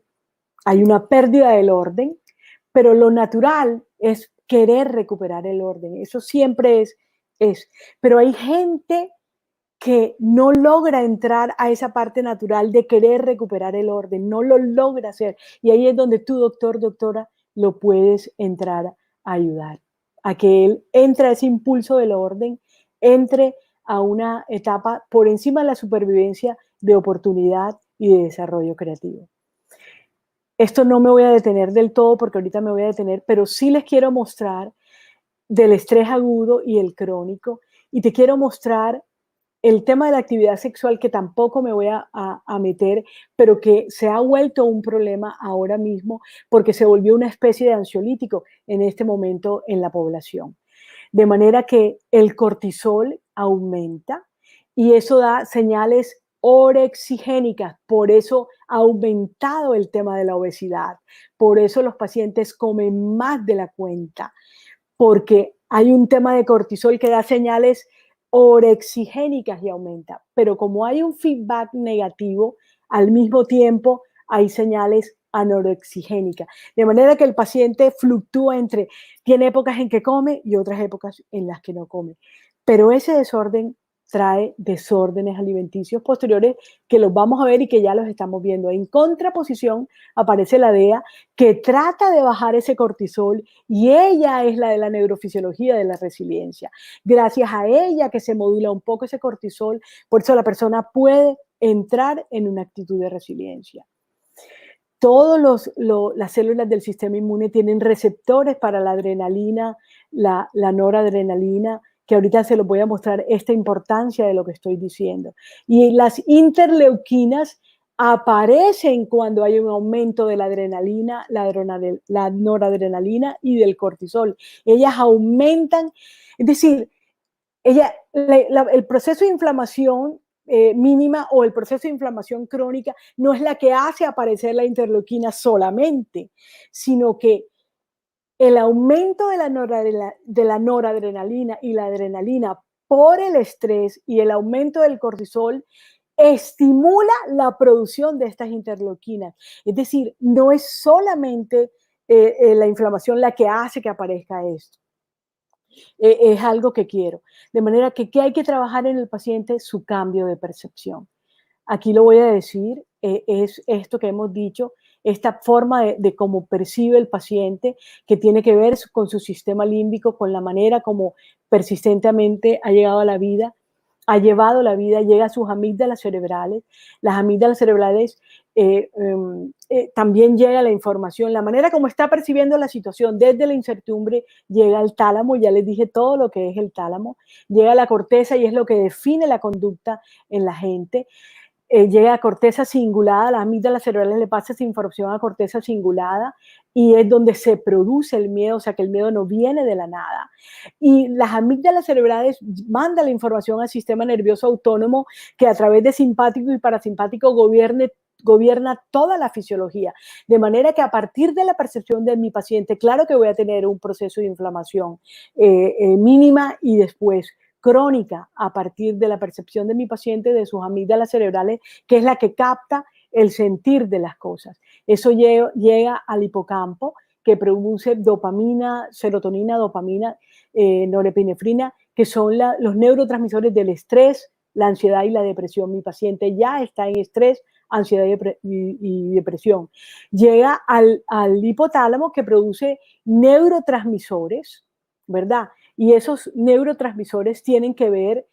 hay una pérdida del orden, pero lo natural es querer recuperar el orden, eso siempre es. Pero hay gente que no logra entrar a esa parte natural de querer recuperar el orden, no lo logra hacer. Y ahí es donde tú, doctor, doctora, lo puedes entrar a ayudar, a que él entre a ese impulso del orden, entre a una etapa por encima de la supervivencia de oportunidad y de desarrollo creativo. Esto no me voy a detener del todo porque ahorita me voy a detener, pero sí les quiero mostrar del estrés agudo y el crónico, y te quiero mostrar el tema de la actividad sexual, que tampoco me voy a meter, pero que se ha vuelto un problema ahora mismo porque se volvió una especie de ansiolítico en este momento en la población. De manera que el cortisol aumenta y eso da señales orexigénicas, por eso ha aumentado el tema de la obesidad, por eso los pacientes comen más de la cuenta, porque hay un tema de cortisol que da señales orexigénicas y aumenta. Pero como hay un feedback negativo, al mismo tiempo hay señales anorexigénicas. De manera que el paciente fluctúa entre, tiene épocas en que come y otras épocas en las que no come. Pero ese desorden trae desórdenes alimenticios posteriores que los vamos a ver y que ya los estamos viendo. En contraposición aparece la DEA, que trata de bajar ese cortisol, y ella es la de la neurofisiología de la resiliencia. Gracias a ella que se modula un poco ese cortisol, por eso la persona puede entrar en una actitud de resiliencia. Todas las células del sistema inmune tienen receptores para la adrenalina, la noradrenalina, que ahorita se los voy a mostrar esta importancia de lo que estoy diciendo. Y las interleuquinas aparecen cuando hay un aumento de la adrenalina, la noradrenalina y del cortisol. Ellas aumentan, es decir, el proceso de inflamación mínima o el proceso de inflamación crónica no es la que hace aparecer la interleuquina solamente, sino que el aumento de la noradrenalina y la adrenalina por el estrés y el aumento del cortisol estimula la producción de estas interleuquinas. Es decir, no es solamente la inflamación la que hace que aparezca esto. Es algo que quiero. De manera que, ¿qué hay que trabajar en el paciente? Su cambio de percepción. Aquí lo voy a decir, es esto que hemos dicho, esta forma de cómo percibe el paciente, que tiene que ver con su sistema límbico, con la manera como persistentemente ha llegado a la vida, ha llevado la vida, llega a sus amígdalas cerebrales. Las amígdalas cerebrales también llega la información, la manera como está percibiendo la situación desde la incertidumbre, llega al tálamo, ya les dije todo lo que es el tálamo, llega a la corteza y es lo que define la conducta en la gente. llega a corteza cingulada, las amígdalas cerebrales le pasa esa información a corteza cingulada y es donde se produce el miedo, o sea que el miedo no viene de la nada. Y las amígdalas cerebrales mandan la información al sistema nervioso autónomo que a través de simpático y parasimpático gobierna toda la fisiología. De manera que a partir de la percepción de mi paciente, claro que voy a tener un proceso de inflamación mínima y después crónica a partir de la percepción de mi paciente de sus amígdalas cerebrales, que es la que capta el sentir de las cosas. Eso llega al hipocampo, que produce dopamina, serotonina, dopamina, norepinefrina, que son los neurotransmisores del estrés, la ansiedad y la depresión. Mi paciente ya está en estrés, ansiedad y depresión. Llega al hipotálamo, que produce neurotransmisores, ¿verdad? Y esos neurotransmisores tienen que ver,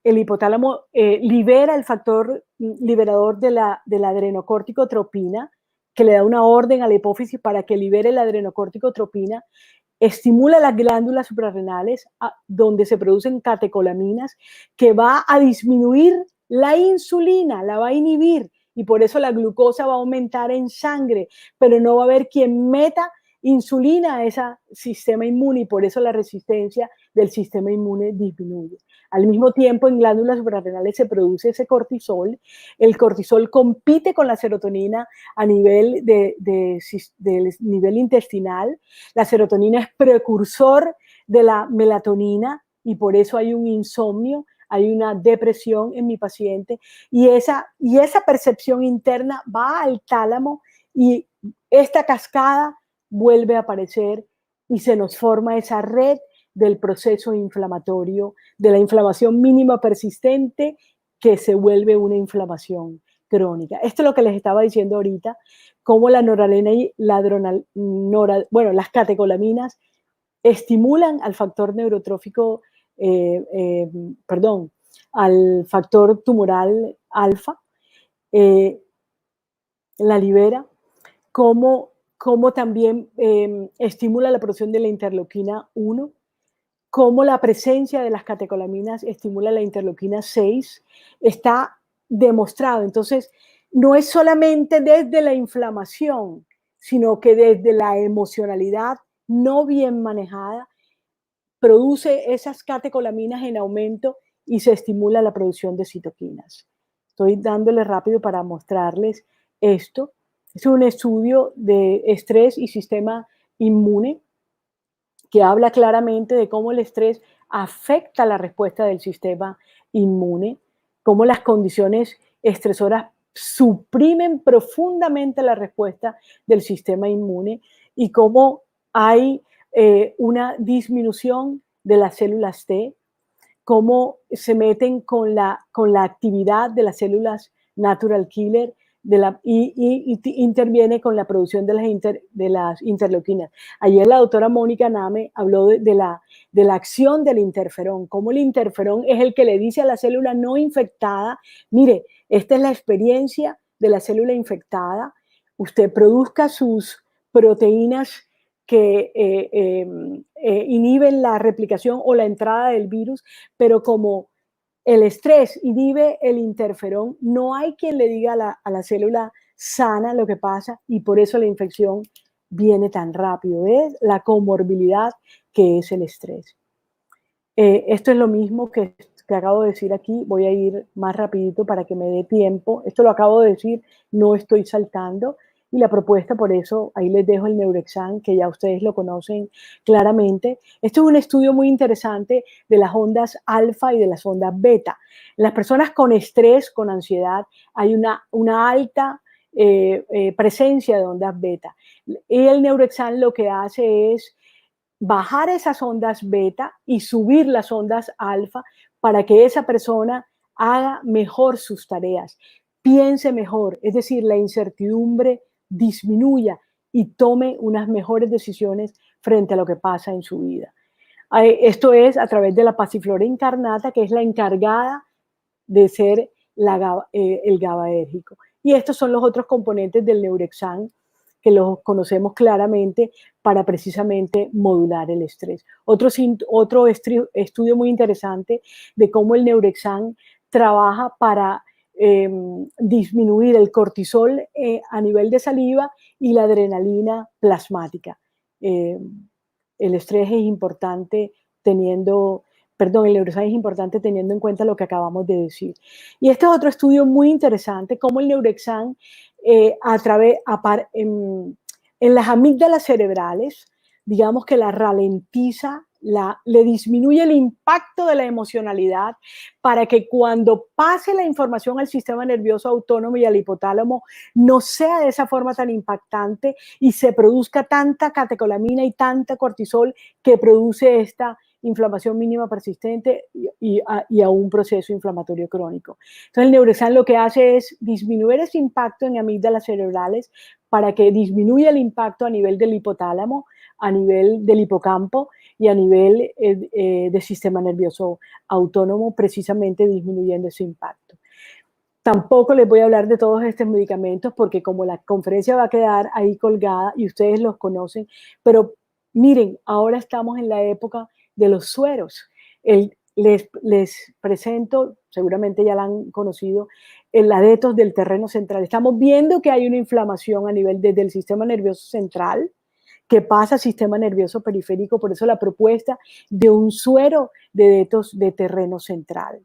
el hipotálamo libera el factor liberador de la adrenocorticotropina, que le da una orden a la hipófisis para que libere la adrenocorticotropina, estimula las glándulas suprarrenales, donde se producen catecolaminas, que va a disminuir la insulina, la va a inhibir, y por eso la glucosa va a aumentar en sangre, pero no va a haber quien meta insulina a ese sistema inmune, y por eso la resistencia del sistema inmune disminuye. Al mismo tiempo, en glándulas suprarrenales se produce ese cortisol. El cortisol compite con la serotonina a nivel del nivel intestinal. La serotonina es precursor de la melatonina y por eso hay un insomnio, hay una depresión en mi paciente, y esa percepción interna va al tálamo y esta cascada vuelve a aparecer y se nos forma esa red del proceso inflamatorio, de la inflamación mínima persistente que se vuelve una inflamación crónica. Esto es lo que les estaba diciendo ahorita, cómo la noradrenalina y las catecolaminas estimulan al factor neurotrófico, al factor tumoral alfa, la libera, como también estimula la producción de la interleuquina 1, como la presencia de las catecolaminas estimula la interleuquina 6, está demostrado. Entonces, no es solamente desde la inflamación, sino que desde la emocionalidad no bien manejada, produce esas catecolaminas en aumento y se estimula la producción de citoquinas. Estoy dándole rápido para mostrarles esto. Es un estudio de estrés y sistema inmune que habla claramente de cómo el estrés afecta la respuesta del sistema inmune, cómo las condiciones estresoras suprimen profundamente la respuesta del sistema inmune y cómo hay una disminución de las células T, cómo se meten con la actividad de las células natural killer y interviene con la producción de las interleuquinas. Ayer la doctora Mónica Name habló de la acción del interferón, cómo el interferón es el que le dice a la célula no infectada, mire, esta es la experiencia de la célula infectada, usted produzca sus proteínas que inhiben la replicación o la entrada del virus, pero como el estrés inhibe el interferón, no hay quien le diga a la célula sana lo que pasa y por eso la infección viene tan rápido. Es la comorbilidad que es el estrés. Esto es lo mismo que acabo de decir aquí. Voy a ir más rapidito para que me dé tiempo. Esto lo acabo de decir, no estoy saltando. Y la propuesta, por eso, ahí les dejo el Neurexam, que ya ustedes lo conocen claramente. Esto es un estudio muy interesante de las ondas alfa y de las ondas beta. En las personas con estrés, con ansiedad, hay una alta presencia de ondas beta. Y el Neurexam lo que hace es bajar esas ondas beta y subir las ondas alfa para que esa persona haga mejor sus tareas, piense mejor, es decir, la incertidumbre disminuya y tome unas mejores decisiones frente a lo que pasa en su vida. Esto es a través de la pasiflora incarnata, que es la encargada de ser el GABAérgico. Y estos son los otros componentes del Neurexam, que los conocemos claramente para precisamente modular el estrés. Otro estudio muy interesante de cómo el Neurexam trabaja para disminuir el cortisol a nivel de saliva y la adrenalina plasmática. El estrés es importante el neurexam es importante teniendo en cuenta lo que acabamos de decir. Y este es otro estudio muy interesante, cómo el neurexam en las amígdalas cerebrales, digamos que la ralentiza, le disminuye el impacto de la emocionalidad para que cuando pase la información al sistema nervioso autónomo y al hipotálamo no sea de esa forma tan impactante y se produzca tanta catecolamina y tanta cortisol que produce esta inflamación mínima persistente y a un proceso inflamatorio crónico. Entonces el neurexam lo que hace es disminuir ese impacto en amígdalas cerebrales para que disminuya el impacto a nivel del hipotálamo, a nivel del hipocampo y a nivel del sistema nervioso autónomo, precisamente disminuyendo ese impacto. Tampoco les voy a hablar de todos estos medicamentos porque como la conferencia va a quedar ahí colgada y ustedes los conocen, pero miren, ahora estamos en la época de los sueros. Les presento, seguramente ya la han conocido, el Adetos del terreno central. Estamos viendo que hay una inflamación a nivel desde el sistema nervioso central que pasa al sistema nervioso periférico, por eso la propuesta de un suero de Adetos de terreno central.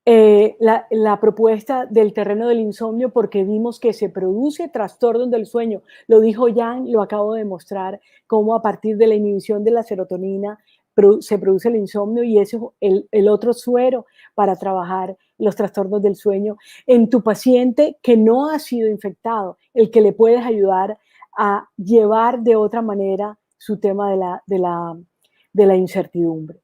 La propuesta del terreno del insomnio porque vimos que se produce trastornos del sueño. Lo dijo Jan, lo acabo de mostrar, cómo a partir de la inhibición de la serotonina se produce el insomnio y ese es el otro suero para trabajar los trastornos del sueño en tu paciente que no ha sido infectado, el que le puedes ayudar a llevar de otra manera su tema de la incertidumbre.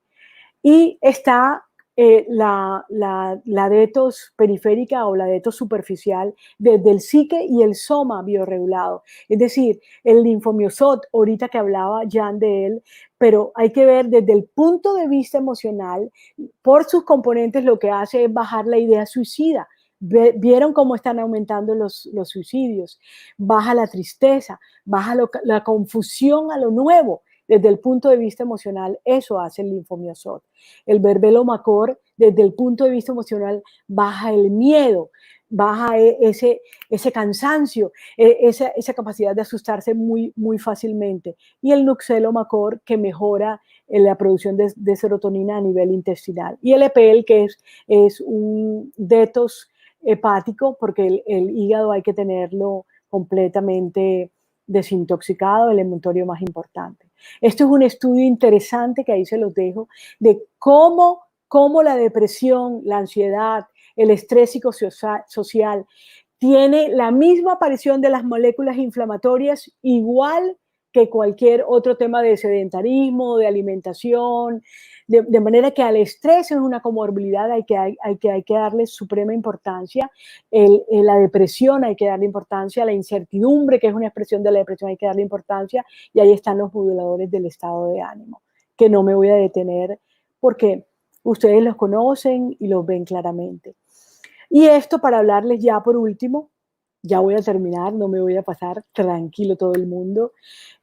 Y está la detos periférica o la detos superficial desde el psique y el soma bioregulado. Es decir, el linfomiosot, ahorita que hablaba Jan de él, pero hay que ver desde el punto de vista emocional, por sus componentes lo que hace es bajar la idea suicida. Vieron cómo están aumentando los suicidios, baja la tristeza, baja la confusión a lo nuevo. Desde el punto de vista emocional, eso hace el linfomiosot. El verbelomacor, desde el punto de vista emocional, baja el miedo, baja ese cansancio, esa capacidad de asustarse muy, muy fácilmente. Y el nuxelomacor, que mejora la producción de serotonina a nivel intestinal. Y el EPL, que es un detox hepático, porque el hígado hay que tenerlo completamente desintoxicado, el envoltorio más importante. Esto es un estudio interesante que ahí se los dejo, de cómo la depresión, la ansiedad, el estrés psicosocial tiene la misma aparición de las moléculas inflamatorias igual que cualquier otro tema de sedentarismo, de alimentación, de manera que al estrés es una comorbilidad, hay que darle suprema importancia, la depresión hay que darle importancia, la incertidumbre, que es una expresión de la depresión, hay que darle importancia, y ahí están los moduladores del estado de ánimo, que no me voy a detener porque ustedes los conocen y los ven claramente. Y esto para hablarles ya por último, ya voy a terminar, no me voy a pasar, tranquilo todo el mundo.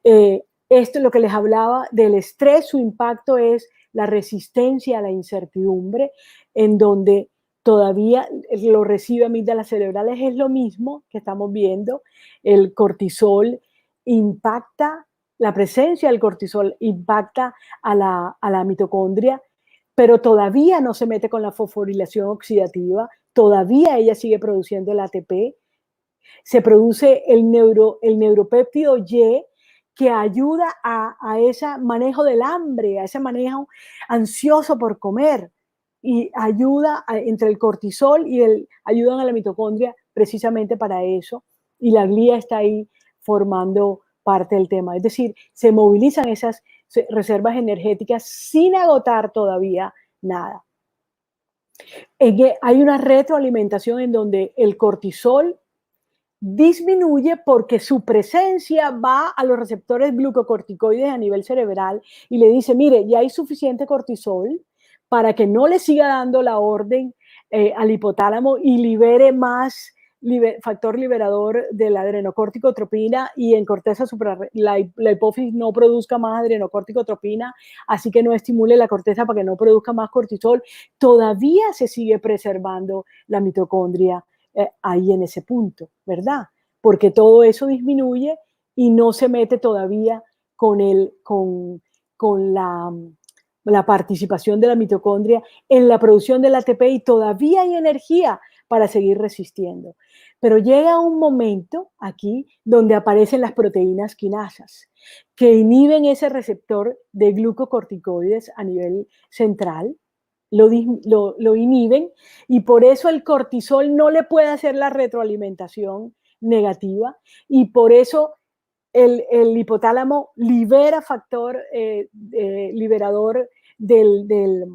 Esto es lo que les hablaba del estrés, su impacto es la resistencia a la incertidumbre, en donde todavía lo recibe amígdalas cerebrales, es lo mismo que estamos viendo, el cortisol impacta, la presencia del cortisol impacta a la mitocondria, pero todavía no se mete con la fosforilación oxidativa, todavía ella sigue produciendo el ATP, se produce el neuropéptido Y, que ayuda a ese manejo del hambre, a ese manejo ansioso por comer, y ayuda entre el cortisol y ayudan a la mitocondria precisamente para eso, y la glía está ahí formando parte del tema. Es decir, se movilizan esas reservas energéticas sin agotar todavía nada. Hay una retroalimentación en donde el cortisol disminuye porque su presencia va a los receptores glucocorticoides a nivel cerebral y le dice, mire, ya hay suficiente cortisol para que no le siga dando la orden al hipotálamo y libere más factor liberador de la adrenocorticotropina y en corteza la hipófisis no produzca más adrenocorticotropina, así que no estimule la corteza para que no produzca más cortisol, todavía se sigue preservando la mitocondria ahí en ese punto, ¿verdad? Porque todo eso disminuye y no se mete todavía con la participación de la mitocondria en la producción del ATP y todavía hay energía para seguir resistiendo. Pero llega un momento aquí donde aparecen las proteínas quinasas que inhiben ese receptor de glucocorticoides a nivel central, lo inhiben y por eso el cortisol no le puede hacer la retroalimentación negativa y por eso el hipotálamo libera factor liberador de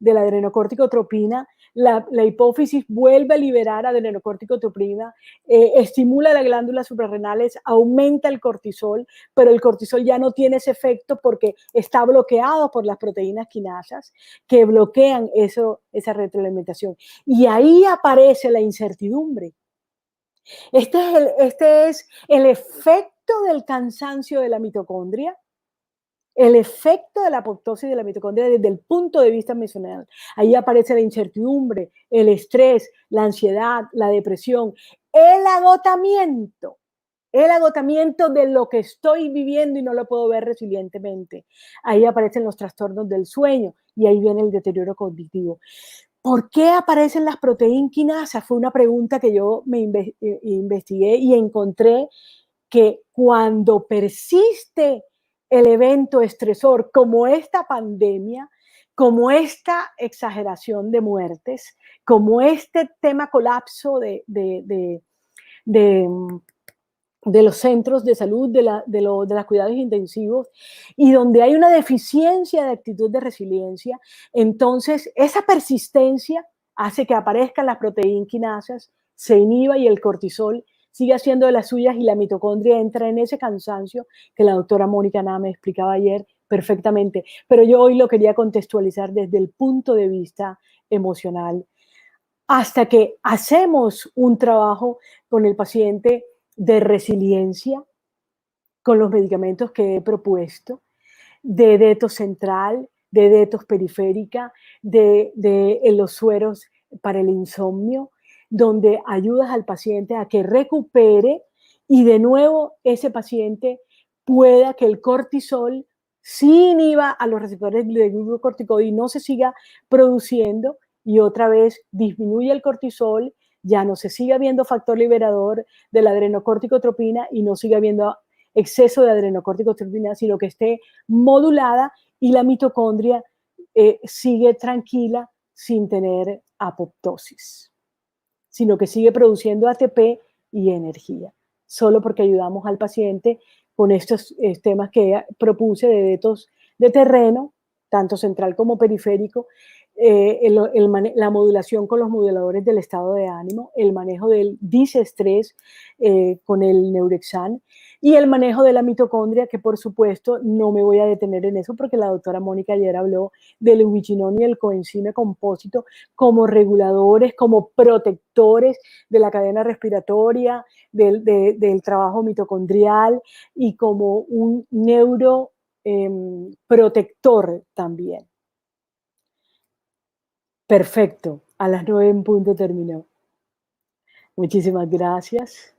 la adrenocorticotropina, la hipófisis vuelve a liberar adrenocorticotropina, estimula las glándulas suprarrenales, aumenta el cortisol, pero el cortisol ya no tiene ese efecto porque está bloqueado por las proteínas quinasas que bloquean esa retroalimentación. Y ahí aparece la incertidumbre. Este es el efecto del cansancio de la mitocondria, el efecto de la apoptosis de la mitocondria desde el punto de vista emocional. Ahí aparece la incertidumbre, el estrés, la ansiedad, la depresión, el agotamiento de lo que estoy viviendo y no lo puedo ver resilientemente. Ahí aparecen los trastornos del sueño y ahí viene el deterioro cognitivo. ¿Por qué aparecen las proteínas quinasas? Fue una pregunta que yo me investigué y encontré que cuando persiste el evento estresor como esta pandemia, como esta exageración de muertes, como este tema colapso de de los centros de salud, de los cuidados intensivos, y donde hay una deficiencia de actitud de resiliencia, entonces esa persistencia hace que aparezcan las proteínas quinasas, se inhiba y el cortisol sigue haciendo de las suyas y la mitocondria entra en ese cansancio que la doctora Mónica Nava me explicaba ayer perfectamente. Pero yo hoy lo quería contextualizar desde el punto de vista emocional. Hasta que hacemos un trabajo con el paciente de resiliencia, con los medicamentos que he propuesto, de detox central, de detox periférica, los sueros para el insomnio, donde ayudas al paciente a que recupere y de nuevo ese paciente pueda que el cortisol sí inhiba a los receptores de glucocorticoide y no se siga produciendo y otra vez disminuye el cortisol, ya no se siga viendo factor liberador de la adrenocorticotropina y no siga habiendo exceso de adrenocorticotropina, sino que esté modulada y la mitocondria sigue tranquila sin tener apoptosis, sino que sigue produciendo ATP y energía, solo porque ayudamos al paciente con estos temas que propuse de detox de terreno, tanto central como periférico, la modulación con los moduladores del estado de ánimo, el manejo del disestrés con el Neurexan y el manejo de la mitocondria, que por supuesto no me voy a detener en eso porque la doctora Mónica ayer habló del ubiquinón y el coenzima compósito como reguladores, como protectores de la cadena respiratoria, del trabajo mitocondrial y como un neuroprotector también. Perfecto, a las 9 en punto terminó. Muchísimas gracias.